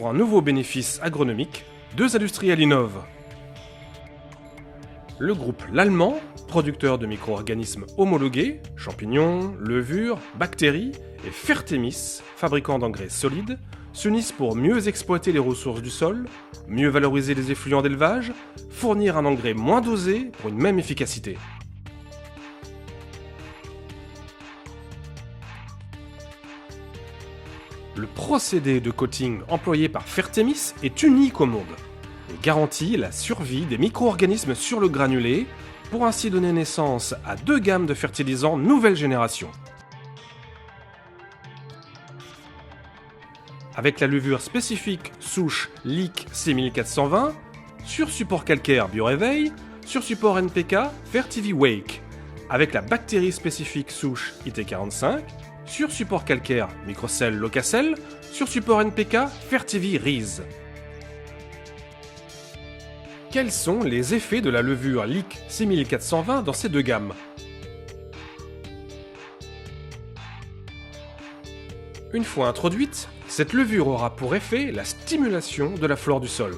Pour un nouveau bénéfice agronomique, deux industriels innovent. Le groupe L'Allemand, producteur de micro-organismes homologués, champignons, levures, bactéries, et Fertemis, fabricant d'engrais solides, s'unissent pour mieux exploiter les ressources du sol, mieux valoriser les effluents d'élevage, fournir un engrais moins dosé pour une même efficacité. Le procédé de coating employé par Fertemis est unique au monde et garantit la survie des micro-organismes sur le granulé pour ainsi donner naissance à deux gammes de fertilisants nouvelle génération. Avec la levure spécifique souche LIC 6420, sur support calcaire Bioréveil, sur support NPK Fertivi Wake, avec la bactérie spécifique souche IT45, sur support calcaire Microcell Locacell, sur support NPK Fertivi Rise. Quels sont les effets de la levure LIC 6420 dans ces deux gammes? Une fois introduite, cette levure aura pour effet la stimulation de la flore du sol.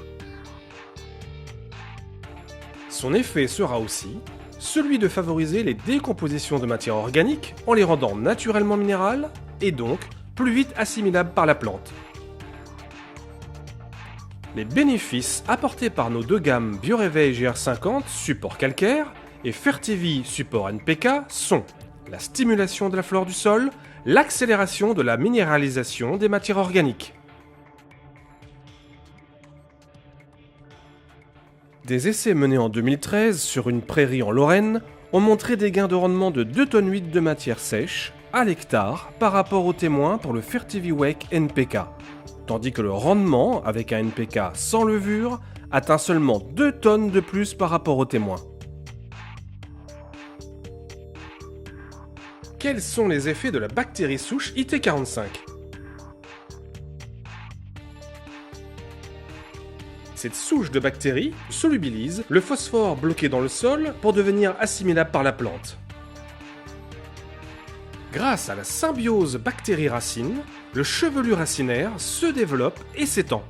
Son effet sera aussi celui de favoriser les décompositions de matières organiques en les rendant naturellement minérales et donc plus vite assimilables par la plante. Les bénéfices apportés par nos deux gammes Bioréveil GR50 support calcaire et Fertivi support NPK sont la stimulation de la flore du sol, l'accélération de la minéralisation des matières organiques. Des essais menés en 2013 sur une prairie en Lorraine ont montré des gains de rendement de 2,8 tonnes de matière sèche à l'hectare par rapport aux témoins pour le FertiviWake NPK, tandis que le rendement avec un NPK sans levure atteint seulement 2 tonnes de plus par rapport aux témoins. Quels sont les effets de la bactérie souche IT45 ? Cette souche de bactéries solubilise le phosphore bloqué dans le sol pour devenir assimilable par la plante. Grâce à la symbiose bactérie-racine, le chevelu racinaire se développe et s'étend.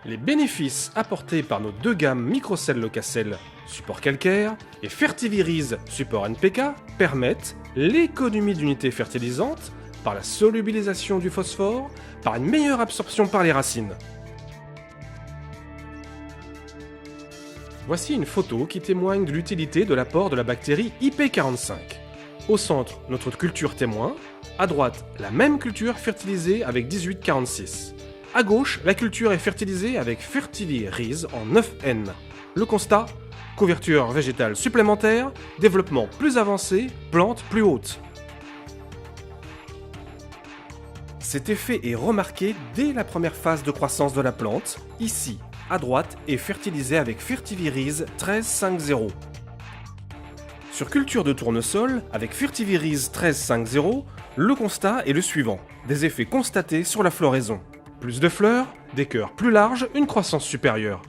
Les bénéfices apportés par nos deux gammes Microcell Locacell, support calcaire, et Fertivirise, support NPK, permettent l'économie d'unités fertilisantes par la solubilisation du phosphore, par une meilleure absorption par les racines. Voici une photo qui témoigne de l'utilité de l'apport de la bactérie IP45. Au centre, notre culture témoin. À droite, la même culture fertilisée avec 1846. À gauche, la culture est fertilisée avec Fertivi Rise en 9N. Le constat ? Couverture végétale supplémentaire, développement plus avancé, plante plus haute. Cet effet est remarqué dès la première phase de croissance de la plante, ici, à droite, est fertilisé avec Fertivirise 1350. Sur culture de tournesol, avec Fertivirise 1350, le constat est le suivant. Des effets constatés sur la floraison. Plus de fleurs, des cœurs plus larges, une croissance supérieure.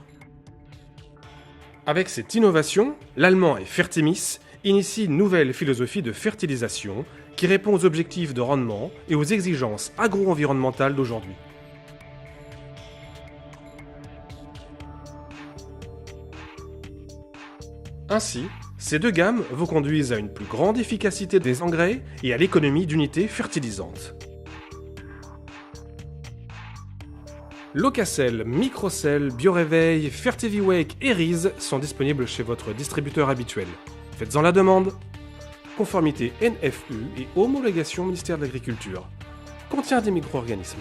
Avec cette innovation, l'Allemand et Fertemis initient une nouvelle philosophie de fertilisation qui répond aux objectifs de rendement et aux exigences agro-environnementales d'aujourd'hui. Ainsi, ces deux gammes vous conduisent à une plus grande efficacité des engrais et à l'économie d'unités fertilisantes. Locacell, Microcell, Bioréveil, FertiviWake et Rise sont disponibles chez votre distributeur habituel. Faites-en la demande. Conformité NFU et homologation ministère de l'Agriculture. Contient des micro-organismes.